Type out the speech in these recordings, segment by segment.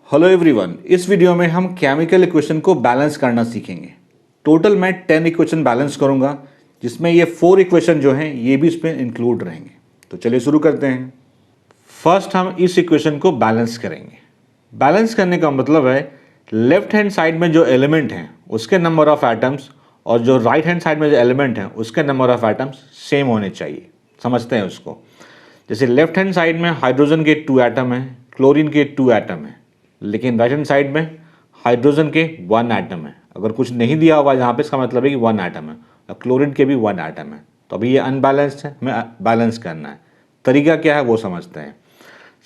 Hello everyone, इस video में हम केमिकल इक्वेशन को बैलेंस करना सीखेंगे। टोटल मैं 10 इक्वेशन बैलेंस करूंगा, जिसमें ये 4 इक्वेशन जो हैं ये भी इसमें इंक्लूड रहेंगे। तो चलिए शुरू करते हैं। फर्स्ट हम इस इक्वेशन को बैलेंस करेंगे। बैलेंस करने का मतलब है लेफ्ट हैंड साइड में जो एलिमेंट हैं उसके नंबर ऑफ एटम्स और जो राइट हैंड साइड में जो एलिमेंट हैं उसके नंबर ऑफ एटम्स सेम होने चाहिए। समझते हैं उसको। जैसे लेफ्ट हैंड साइड में हाइड्रोजन के 2 एटम हैं, क्लोरीन के 2 एटम हैं, लेकिन राइट हैंड साइड में हाइड्रोजन के 1 एटम है। अगर कुछ नहीं दिया हुआ यहाँ पे इसका मतलब है कि 1 एटम है, और क्लोरीन के भी 1 एटम है। तो अभी ये अनबैलेंस्ड है, हमें बैलेंस करना है। तरीका क्या है वो समझते हैं।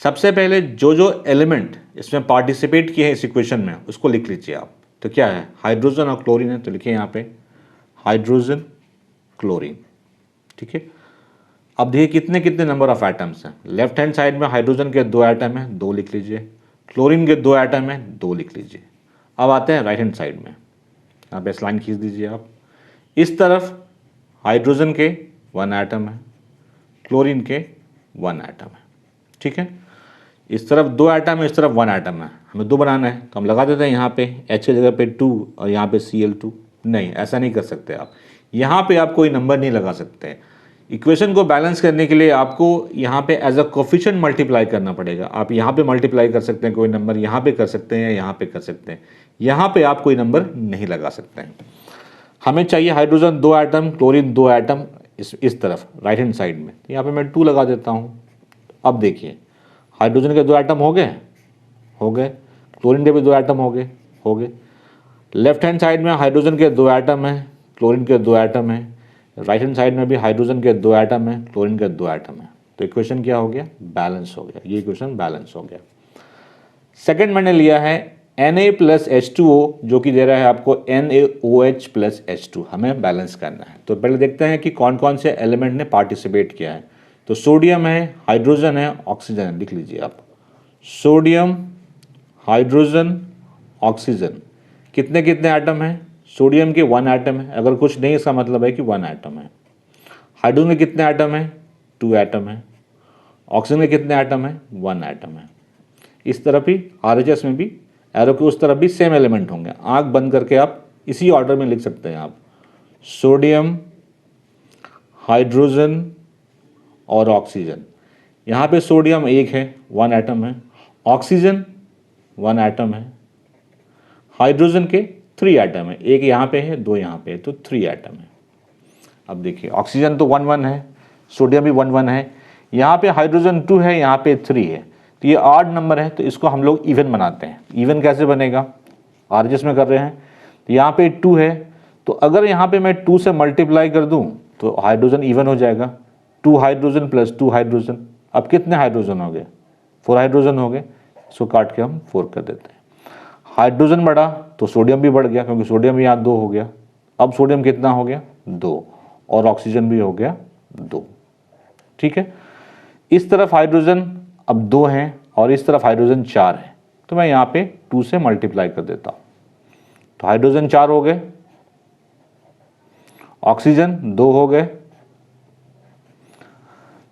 सबसे पहले जो जो एलिमेंट इसमें पार्टिसिपेट किए हैं इस इक्वेशन में उसको लिख लीजिए आप। तो क्या है, हाइड्रोजन और क्लोरीन है, तो लिखिए यहाँ पे हाइड्रोजन क्लोरीन। ठीक है। अब देखिए कितने कितने नंबर ऑफ एटम्स हैं। लेफ्ट हैंड साइड में हाइड्रोजन के 2 एटम हैं, 2 लिख लीजिए। क्लोरीन के 2 एटम हैं, 2 लिख लीजिए। अब आते हैं राइट हैंड साइड में। यहाँ पे लाइन खींच दीजिए आप। इस तरफ हाइड्रोजन के 1 एटम है, क्लोरीन के 1 एटम है। ठीक है। इस तरफ 2 एटम है, इस तरफ 1 एटम है। हमें 2 बनाना है तो हम लगा देते हैं यहाँ पे H की जगह पे 2 और यहाँ पे Cl2। नहीं, ऐसा नहीं कर सकते आप। यहाँ पे आप कोई नंबर नहीं लगा सकते। इक्वेशन को बैलेंस करने के लिए आपको यहाँ पे एज अ कोफिशिएंट मल्टीप्लाई करना पड़ेगा। आप यहाँ पे मल्टीप्लाई कर सकते हैं कोई नंबर, यहाँ पे कर सकते हैं, यहाँ पे कर सकते हैं। यहाँ पे आप कोई नंबर नहीं लगा सकते हैं। हमें चाहिए हाइड्रोजन 2 एटम, क्लोरीन 2 एटम इस तरफ राइट हैंड साइड में। तो यहाँ पे मैं 2 लगा देता हूँ। अब देखिए हाइड्रोजन के 2 एटम हो गए, क्लोरीन के भी 2 एटम हो गए। लेफ्ट हैंड साइड में हाइड्रोजन के 2 एटम हैं, क्लोरीन के 2 एटम हैं। राइट हैंड साइड में भी हाइड्रोजन के 2 एटम हैं, क्लोरीन के 2 एटम हैं। तो इक्वेशन क्या हो गया, बैलेंस हो गया। ये इक्वेशन बैलेंस हो गया। सेकंड मैंने लिया है Na प्लस H2O, जो कि दे रहा है आपको NaOH प्लस H2। हमें बैलेंस करना है। तो पहले देखते हैं कि कौन कौन से एलिमेंट ने पार्टिसिपेट किया है। तो सोडियम है, हाइड्रोजन है, ऑक्सीजन है। लिख लीजिए आप, सोडियम, हाइड्रोजन, ऑक्सीजन। कितने कितने एटम हैं? सोडियम के 1 एटम है। अगर कुछ नहीं इसका मतलब है कि 1 एटम है। हाइड्रोजन के कितने एटम है? 2 एटम है। ऑक्सीजन के कितने एटम है? 1 एटम है। इस तरफ ही RHS में भी एरो के उस तरफ भी सेम एलिमेंट होंगे। आंख बंद करके आप इसी ऑर्डर में लिख सकते हैं आप, सोडियम, हाइड्रोजन और ऑक्सीजन। यहाँ पे सोडियम 1 है, 1 एटम है। ऑक्सीजन 1 एटम है। हाइड्रोजन के 3 एटम है, 1 यहाँ पे है, 2 यहाँ पे है, तो 3 एटम है। अब देखिए ऑक्सीजन तो 1 1 है, सोडियम भी 1 1 है। यहाँ पे हाइड्रोजन 2 है, यहाँ पे 3 है। तो ये ऑड नंबर है, तो इसको हम लोग इवन बनाते हैं। इवन कैसे बनेगा, RHS में कर रहे हैं। तो यहाँ पे 2 है, तो अगर यहाँ पे मैं 2 से मल्टीप्लाई कर दूँ तो हाइड्रोजन इवन हो जाएगा। 2 हाइड्रोजन प्लस 2 हाइड्रोजन। अब कितने हाइड्रोजन हो गए? 4 हाइड्रोजन हो गए। इसको काट के हम 4 कर देते हैं। हाइड्रोजन बढ़ा तो सोडियम भी बढ़ गया, क्योंकि सोडियम यहाँ 2 हो गया। अब सोडियम कितना हो गया? 2। और ऑक्सीजन भी हो गया 2। ठीक है। इस तरफ हाइड्रोजन अब 2 हैं और इस तरफ हाइड्रोजन 4 है। तो मैं यहाँ पे 2 से मल्टीप्लाई कर देता हूँ। तो हाइड्रोजन 4 हो गए, ऑक्सीजन 2 हो गए।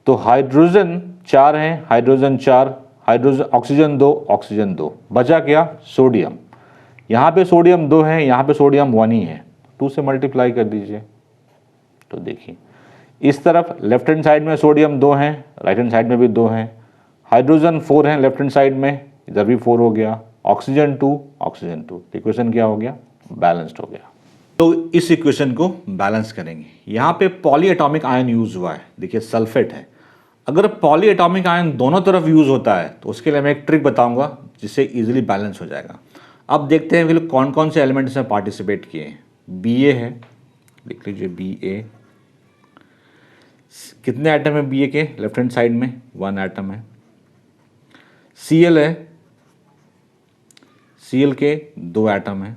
तो हाइड्रोजन 4 है, हाइड्रोजन 4, हाइड्रोजन ऑक्सीजन 2, ऑक्सीजन 2। बचा क्या? सोडियम। यहाँ पे सोडियम 2 है, यहाँ पे सोडियम 1 ही है। 2 से मल्टीप्लाई कर दीजिए। तो देखिए इस तरफ लेफ्ट हैंड साइड में सोडियम 2 है, राइट हैंड साइड में भी 2 है। हाइड्रोजन 4 है लेफ्ट हैंड साइड में, इधर भी 4 हो गया। Oxygen 2, oxygen 2। इक्वेशन क्या हो गया? बैलेंस्ड हो गया। तो इस इक्वेशन को बैलेंस करेंगे। यहाँ पे पॉली एटॉमिक आयन यूज हुआ है। देखिए सल्फेट है। अगर पॉली एटॉमिक आयन दोनों तरफ यूज होता है तो उसके लिए मैं एक ट्रिक बताऊंगा जिससे इजीली बैलेंस हो जाएगा। अब देखते हैं कि कौन कौन से एलिमेंट्स में पार्टिसिपेट किए हैं। Ba है, लिख लीजिए Ba। कितने एटम है Ba के? लेफ्ट हैंड साइड में 1 एटम है। Cl है, Cl के 2 एटम है।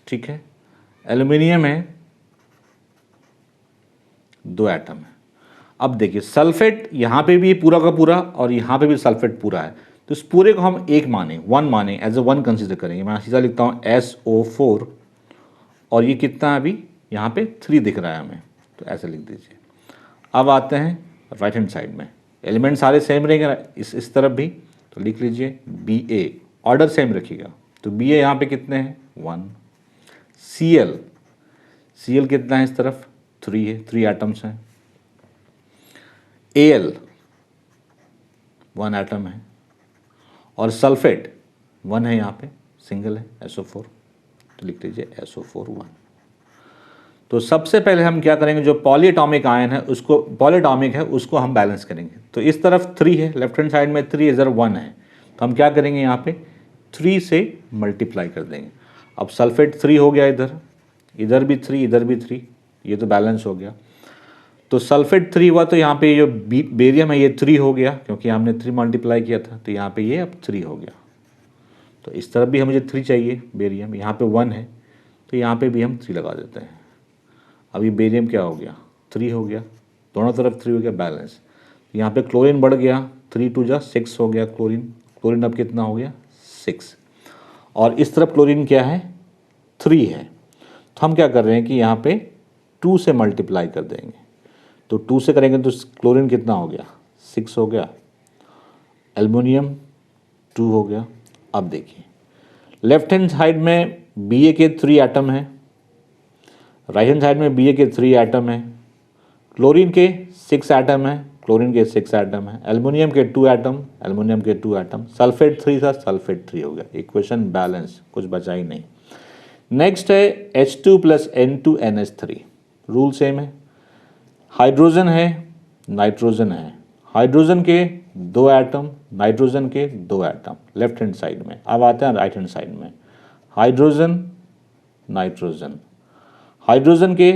ठीक है। एल्युमिनियम है, 2 एटम है। अब देखिए सल्फेट यहाँ पे भी पूरा का पूरा और यहाँ पे भी सल्फेट पूरा है। तो इस पूरे को हम एक माने, 1 माने, एज ए 1 कंसिडर करेंगे। मैं सीधा लिखता हूँ SO4। और ये कितना है अभी? यहाँ पे 3 दिख रहा है हमें, तो ऐसे लिख दीजिए। अब आते हैं राइट हैंड साइड में। एलिमेंट सारे सेम रहेंगे इस तरफ भी, तो लिख लीजिए Ba। ऑर्डर सेम रखिएगा। तो बी ए यहाँ पे कितने हैं 1, सी एल कितना है इस तरफ 3 है, 3 एटम्स हैं, ए एल 1 एटम है, और सल्फेट 1 है, यहाँ पे सिंगल है SO4, तो लिख लीजिए SO4 1। तो सबसे पहले हम क्या करेंगे, जो पॉलीएटॉमिक आयन है उसको, पॉलीएटॉमिक है उसको हम बैलेंस करेंगे। तो इस तरफ 3 है, लेफ्ट हैंड साइड में 3 इधर 1 है, तो हम क्या करेंगे यहाँ पे 3 से मल्टीप्लाई कर देंगे। अब सल्फेट 3 हो गया, इधर भी 3, इधर भी 3, ये तो बैलेंस हो गया। तो सल्फेट 3 हुआ, तो यहाँ पे जो बेरियम है ये 3 हो गया, क्योंकि हमने 3 मल्टीप्लाई किया था, तो यहाँ पे ये अब 3 हो गया। तो इस तरफ भी मुझे 3 चाहिए बेरियम, यहाँ पे 1 है, तो यहाँ पे भी हम 3 लगा देते हैं। अब ये बेरियम क्या हो गया 3 हो गया, दोनों तरफ 3 हो गया, बैलेंस। यहाँ पे क्लोरीन बढ़ गया, 3 2 जा 6 हो गया क्लोरीन अब कितना हो गया 6, और इस तरफ क्लोरीन क्या है 3 है। तो हम क्या कर रहे हैं कि यहाँ पे 2 से मल्टीप्लाई कर देंगे, तो 2 से करेंगे तो क्लोरीन कितना हो गया 6 हो गया, एल्युमिनियम 2 हो गया। अब देखिए लेफ्ट हैंड साइड में Ba के 3 एटम है, राइट हैंड साइड में Ba के 3 एटम है, क्लोरीन के 6 एटम है, क्लोरीन के 6 एटम है, एल्युमिनियम के 2 एटम, एल्युमिनियम के 2 एटम, सल्फेट 3 था, सल्फेट 3 हो गया। इक्वेशन बैलेंस, कुछ बचा ही नहीं। नेक्स्ट है H2 + N2NH3, रूल सेम है, हाइड्रोजन है नाइट्रोजन है, हाइड्रोजन के 2 एटम, नाइट्रोजन के 2 एटम लेफ्ट हैंड साइड में। अब आते हैं राइट हैंड साइड में, हाइड्रोजन नाइट्रोजन, हाइड्रोजन के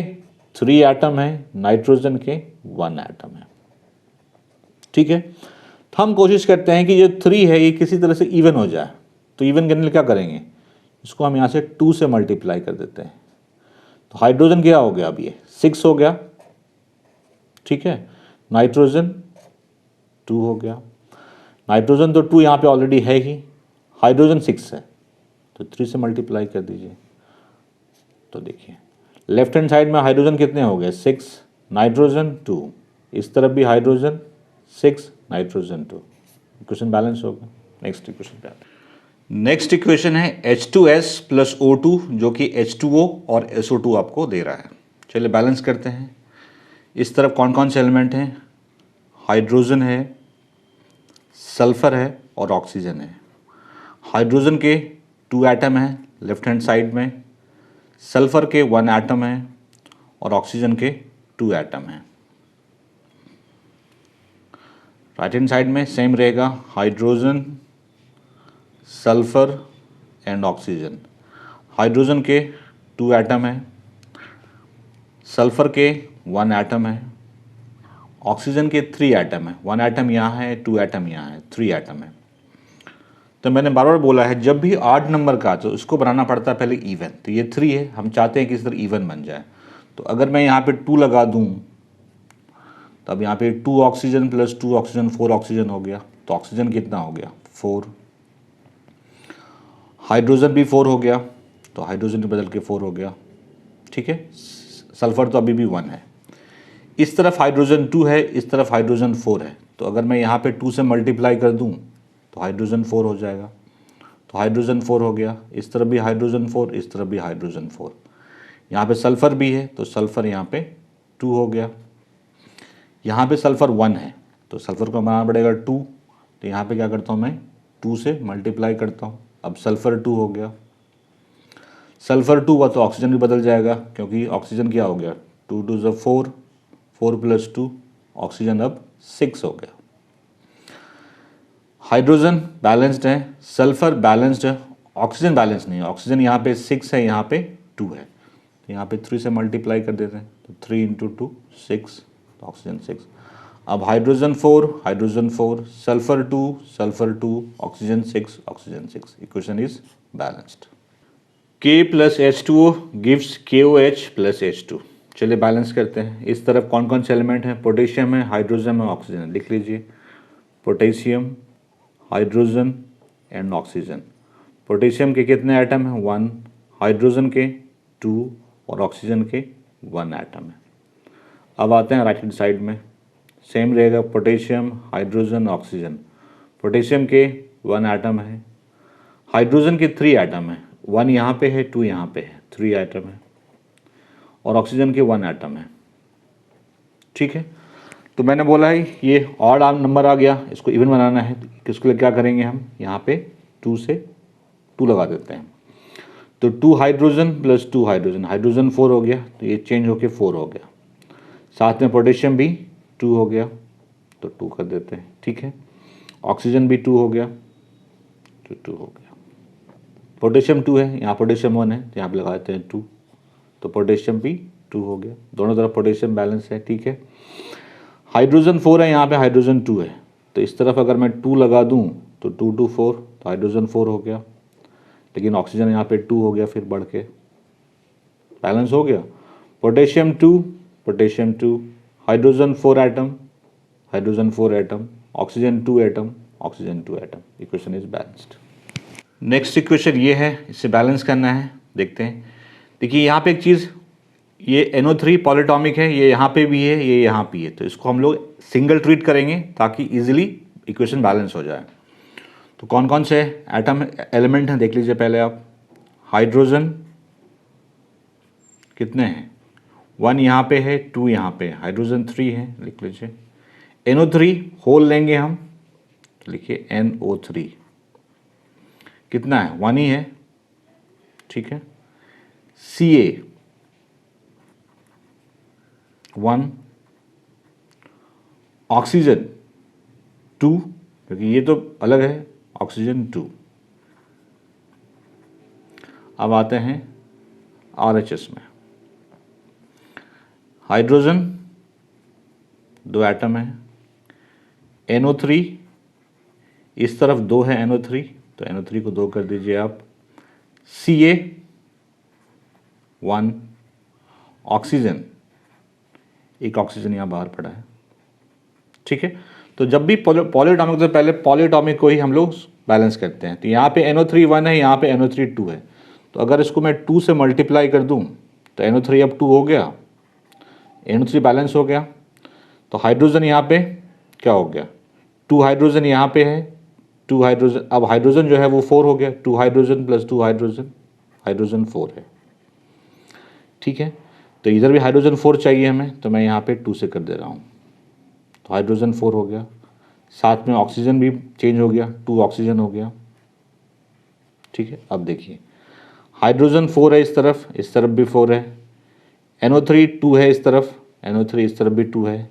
3 एटम है, नाइट्रोजन के 1 एटम है। ठीक है, तो हम कोशिश करते हैं कि जो 3 है ये किसी तरह से इवन हो जाए। तो इवन करने के लिए क्या करेंगे, इसको हम यहाँ से 2 से मल्टीप्लाई कर देते हैं। तो हाइड्रोजन क्या हो गया, अब ये 6 हो गया, ठीक है, नाइट्रोजन 2 हो गया, नाइट्रोजन तो 2 यहाँ पे ऑलरेडी है ही, हाइड्रोजन 6 है, तो 3 से मल्टीप्लाई कर दीजिए। तो देखिए लेफ्ट हैंड साइड में हाइड्रोजन कितने हो गए 6, नाइट्रोजन 2, इस तरफ भी हाइड्रोजन 6, नाइट्रोजन 2, इक्वेशन बैलेंस हो गया। नेक्स्ट इक्वेशन पे आते हैं। नेक्स्ट इक्वेशन है H2S + O2, जो कि H2O और SO2 आपको दे रहा है। चलिए बैलेंस करते हैं। इस तरफ कौन कौन से एलिमेंट हैं, हाइड्रोजन है, सल्फर है और ऑक्सीजन है। हाइड्रोजन के 2 एटम हैं लेफ्ट हैंड साइड में, सल्फर के 1 एटम है और ऑक्सीजन के 2 एटम हैं। राइट हैंड साइड में सेम रहेगा, hydrogen, sulphur and oxygen. Hydrogen के 2 एटम है, सल्फर के 1 एटम है, ऑक्सीजन के 3 एटम है, 1 एटम यहाँ है, 2 एटम यहाँ है, 3 एटम है। तो मैंने बार बार बोला है जब भी आड नंबर का तो इसको बनाना पड़ता है पहले इवन। तो ये 3 है, हम चाहते हैं कि इस तरह इवन बन जाए। तो अगर मैं यहाँ पे 2 लगा दूँ तो अब यहाँ पे 2 ऑक्सीजन + 2 ऑक्सीजन 4 ऑक्सीजन हो गया। तो ऑक्सीजन कितना हो गया 4, हाइड्रोजन भी 4 हो गया, तो हाइड्रोजन के बदल के 4 हो गया, ठीक है। सल्फर तो अभी भी 1 है, इस तरफ हाइड्रोजन 2 है, इस तरफ हाइड्रोजन 4 है। तो अगर मैं यहाँ पे 2 से मल्टीप्लाई कर दूँ तो हाइड्रोजन 4 हो जाएगा। तो हाइड्रोजन 4 हो गया, इस तरफ भी हाइड्रोजन 4, इस तरफ भी हाइड्रोजन 4। यहाँ पे सल्फ़र भी है, तो सल्फ़र यहाँ पे 2 हो गया। यहाँ पे सल्फ़र 1 है, तो सल्फ़र को बनाना पड़ेगा 2। तो यहाँ पे क्या करता हूँ मैं 2 से मल्टीप्लाई करता हूँ। अब सल्फ़र 2 हो गया, सल्फ़र 2 हुआ तो ऑक्सीजन भी बदल जाएगा, क्योंकि ऑक्सीजन क्या हो गया 2 2 ज़ा 4, 4 + 2, ऑक्सीजन अब 6 हो गया। हाइड्रोजन बैलेंस्ड है, सल्फ़र बैलेंस्ड है, ऑक्सीजन बैलेंस नहीं है। ऑक्सीजन यहाँ पे 6 है, यहाँ पे 2 है, तो यहाँ पे 3 से मल्टीप्लाई कर देते हैं। तो 3 × 2 6, तो ऑक्सीजन 6। अब hydrogen 4, sulphur 2, oxygen 6, oxygen 6। Equation is balanced. K + H2O gives KOH + H2। चलिए बैलेंस करते हैं। इस तरफ कौन कौन से एलिमेंट हैं, पोटेशियम है, हाइड्रोजन है, ऑक्सीजन है। लिख लीजिए potassium, hydrogen and oxygen. Potassium के कितने एटम हैं 1, हाइड्रोजन के 2 और ऑक्सीजन के 1 एटम है। अब आते हैं राइट हैंड साइड में, सेम रहेगा पोटेशियम, हाइड्रोजन, ऑक्सीजन। पोटेशियम के 1 एटम है, हाइड्रोजन के 3 एटम है, 1 यहाँ पे है, 2 यहाँ पे है, 3 एटम है, और ऑक्सीजन के 1 एटम है। ठीक है, तो मैंने बोला है ये ऑड आर्म नंबर आ गया, इसको इवन बनाना है, तो इसके लिए क्या करेंगे हम, यहाँ पे 2 से 2 लगा देते हैं। तो 2 हाइड्रोजन प्लस 2 हाइड्रोजन, हाइड्रोजन 4 हो गया, तो ये चेंज होके 4 हो गया। साथ में पोटेशियम भी 2 हो गया, तो 2 कर देते हैं। ठीक है, ऑक्सीजन भी 2 हो गया, तो 2 हो गया। पोटेशियम 2 है, यहाँ पोटेशियम 1 है, तो यहाँ पे लगा देते हैं 2, तो पोटेशियम भी 2 हो गया। दोनों तरफ पोटेशियम बैलेंस है। ठीक है, हाइड्रोजन 4 है, यहाँ पे हाइड्रोजन 2 है, तो इस तरफ अगर मैं 2 लगा दूँ तो 2 2 4, तो हाइड्रोजन 4 हो गया, लेकिन ऑक्सीजन यहाँ पे 2 हो गया, फिर बढ़ के बैलेंस हो गया। Potassium 2, potassium 2, hydrogen 4 atom, hydrogen 4 atom, oxygen 2 atom, oxygen 2 atom. Equation is balanced. Next equation ये है, इसे बैलेंस करना है। देखते हैं, देखिए यहाँ पे एक चीज़, ये NO3 पॉलीटॉमिक है, ये यहाँ पे भी है, ये यहाँ भी है, तो इसको हम लोग सिंगल ट्रीट करेंगे ताकि इजीली इक्वेशन बैलेंस हो जाए। तो कौन कौन से एटम एलिमेंट हैं देख लीजिए पहले आप। हाइड्रोजन कितने हैं, 1 यहाँ पे है, 2 यहाँ पे है, हाइड्रोजन 3 है, लिख लीजिए। NO3 होल लेंगे हम, तो लिखिए NO3 कितना है, 1 ही है। ठीक है, Ca 1, ऑक्सीजन 2, क्योंकि ये तो अलग है, ऑक्सीजन 2। अब आते हैं RHS में, हाइड्रोजन 2 एटम है, NO3 इस तरफ 2 है, NO3, तो NO3 को 2 कर दीजिए आप। Ca 1, ऑक्सीजन, एक ऑक्सीजन यहाँ बाहर पड़ा है। ठीक है, तो जब भी पॉलीएटॉमिक, तो पहले पॉलीएटॉमिक को ही हम लोग बैलेंस करते हैं। तो यहाँ पे NO3 1 है, यहाँ पे NO3 2 है, तो अगर इसको मैं 2 से मल्टीप्लाई कर दूँ तो NO3 अब 2 हो गया, NO3 बैलेंस हो गया। तो हाइड्रोजन यहाँ पे क्या हो गया, 2 हाइड्रोजन यहाँ पे है, 2 हाइड्रोजन, अब हाइड्रोजन जो है वो 4 हो गया, 2 हाइड्रोजन प्लस 2 हाइड्रोजन, हाइड्रोजन 4 है। ठीक है, तो इधर भी हाइड्रोजन 4 चाहिए हमें, तो मैं यहाँ पे 2 से कर दे रहा हूँ, तो हाइड्रोजन 4 हो गया। साथ में ऑक्सीजन भी चेंज हो गया, 2 ऑक्सीजन हो गया। ठीक है, अब देखिए हाइड्रोजन 4 है इस तरफ भी 4 है, NO3 2 है इस तरफ, NO3 इस तरफ भी 2 है,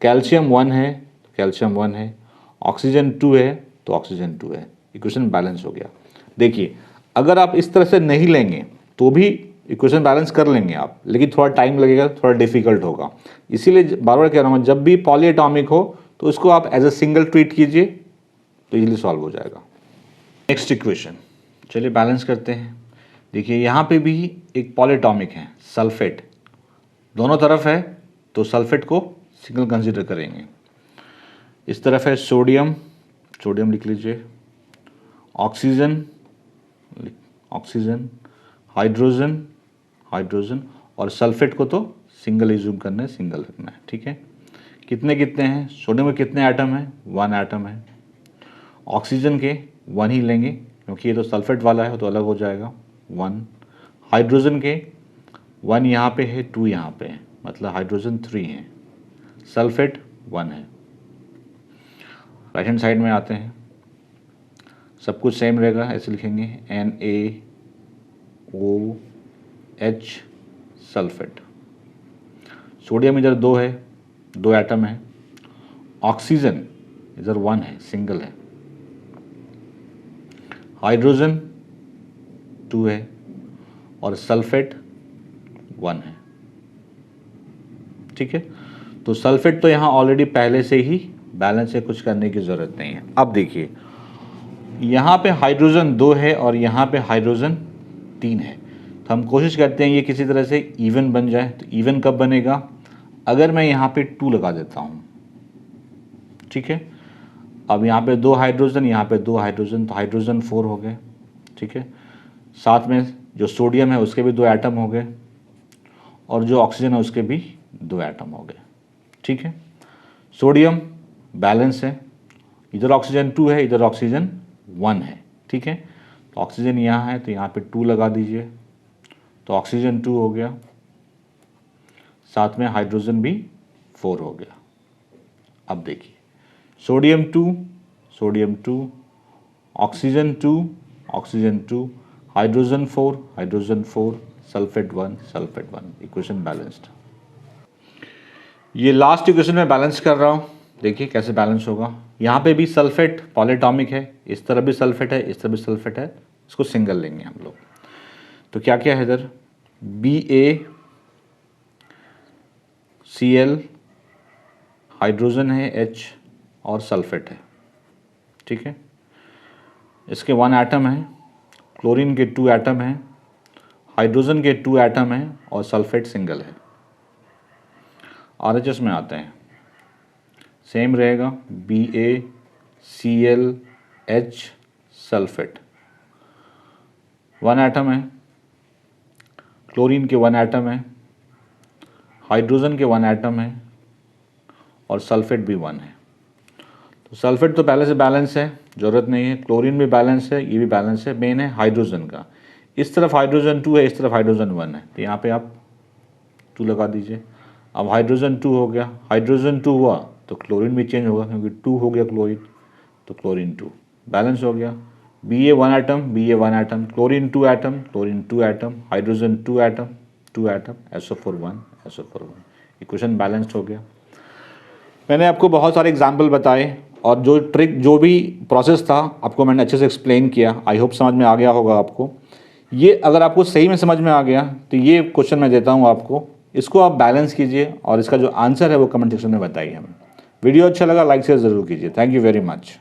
कैल्शियम 1 है, कैल्शियम 1 है, ऑक्सीजन 2 है, तो ऑक्सीजन 2 है। इक्वेशन बैलेंस हो गया। देखिए अगर आप इस तरह से नहीं लेंगे तो भी इक्वेशन बैलेंस कर लेंगे आप, लेकिन थोड़ा टाइम लगेगा, थोड़ा डिफिकल्ट होगा। इसीलिए बार बार कह रहा हूँ, जब भी पॉलीएटॉमिक हो तो उसको आप एज अ सिंगल ट्रीट कीजिए, तो इजीली सॉल्व हो जाएगा। नेक्स्ट इक्वेशन, चलिए बैलेंस करते हैं। देखिए यहाँ पे भी एक पॉलीएटॉमिक है, सल्फेट, दोनों तरफ है, तो सल्फेट को सिंगल कंसीडर करेंगे। इस तरफ है सोडियम, सोडियम लिख लीजिए, ऑक्सीजन, ऑक्सीजन, हाइड्रोजन, हाइड्रोजन, और सल्फेट को तो सिंगल एज्यूम करना है, सिंगल रखना है। ठीक है, कितने कितने हैं, सोडियम में कितने एटम हैं, 1 एटम है, ऑक्सीजन के 1 ही लेंगे क्योंकि ये तो सल्फेट वाला है, तो अलग हो जाएगा 1, हाइड्रोजन के 1 यहाँ पे है, 2 यहाँ पे है, मतलब हाइड्रोजन 3 है, सल्फेट 1 है। राइट हैंड साइड में आते हैं, सब कुछ सेम रहेगा, ऐसे लिखेंगे NaOH सल्फेट। सोडियम इधर 2 है, 2 एटम है, ऑक्सीजन इधर 1 है, सिंगल है, हाइड्रोजन 2 है, और सल्फेट 1 है। ठीक है, तो सल्फेट तो यहाँ ऑलरेडी पहले से ही बैलेंस है, कुछ करने की ज़रूरत नहीं है। अब देखिए यहाँ पे हाइड्रोजन 2 है और यहाँ पे हाइड्रोजन 3 है, तो हम कोशिश करते हैं ये किसी तरह से इवन बन जाए। तो इवन कब बनेगा, अगर मैं यहाँ पे 2 लगा देता हूँ। ठीक है, अब यहाँ पे 2 हाइड्रोजन, यहाँ पे 2 हाइड्रोजन, तो हाइड्रोजन 4 हो गए। ठीक है, साथ में जो सोडियम है उसके भी 2 एटम हो गए, और जो ऑक्सीजन है उसके भी 2 एटम हो गए। ठीक है, सोडियम बैलेंस है, इधर ऑक्सीजन 2 है, इधर ऑक्सीजन 1 है। ठीक है, तो ऑक्सीजन यहाँ है तो यहाँ पे 2 लगा दीजिए, तो ऑक्सीजन 2 हो गया, साथ में हाइड्रोजन भी 4 हो गया। अब देखिए sodium 2, oxygen 2, hydrogen 4, sulphate 1, equation balanced. ये लास्ट इक्वेशन में बैलेंस कर रहा हूँ, देखिए कैसे बैलेंस होगा। यहाँ पे भी सल्फेट पॉलीएटॉमिक है, इस तरफ भी सल्फेट है, इस तरफ भी सल्फेट है, इसको सिंगल लेंगे हम लोग। तो क्या क्या है इधर, BaCl, हाइड्रोजन है H और सल्फेट है, ठीक है। इसके 1 एटम है, क्लोरीन के 2 एटम हैं, हाइड्रोजन के 2 एटम हैं और सल्फेट सिंगल है। RHS में आते हैं, सेम रहेगा, BaClH सल्फेट, 1 एटम है, क्लोरीन के 1 एटम है, हाइड्रोजन के 1 एटम है और सल्फेट भी 1 है। तो सल्फेट तो पहले से बैलेंस है, ज़रूरत नहीं है। क्लोरीन भी बैलेंस है, ये भी बैलेंस है, मेन है हाइड्रोजन का। इस तरफ हाइड्रोजन 2 है, इस तरफ हाइड्रोजन 1 है, तो यहाँ पे आप 2 लगा दीजिए। अब हाइड्रोजन 2 हो गया, हाइड्रोजन 2 हुआ तो क्लोरीन भी चेंज होगा, क्योंकि 2 हो गया क्लोरीन, तो क्लोरीन 2 बैलेंस हो गया। Ba 1 atom, chlorine 2 atom, hydrogen 2 atom, SO4 1, equation balanced हो गया। मैंने आपको बहुत सारे एग्जाम्पल बताए और जो भी प्रोसेस था आपको मैंने अच्छे से एक्सप्लेन किया। आई होप समझ में आ गया होगा आपको। ये अगर आपको सही में समझ में आ गया तो ये क्वेश्चन मैं देता हूँ आपको, इसको आप बैलेंस कीजिए और इसका जो आंसर है वो कमेंट सेक्शन में बताइए हमें। वीडियो अच्छा लगा लाइक शेयर ज़रूर कीजिए। Thank you very much.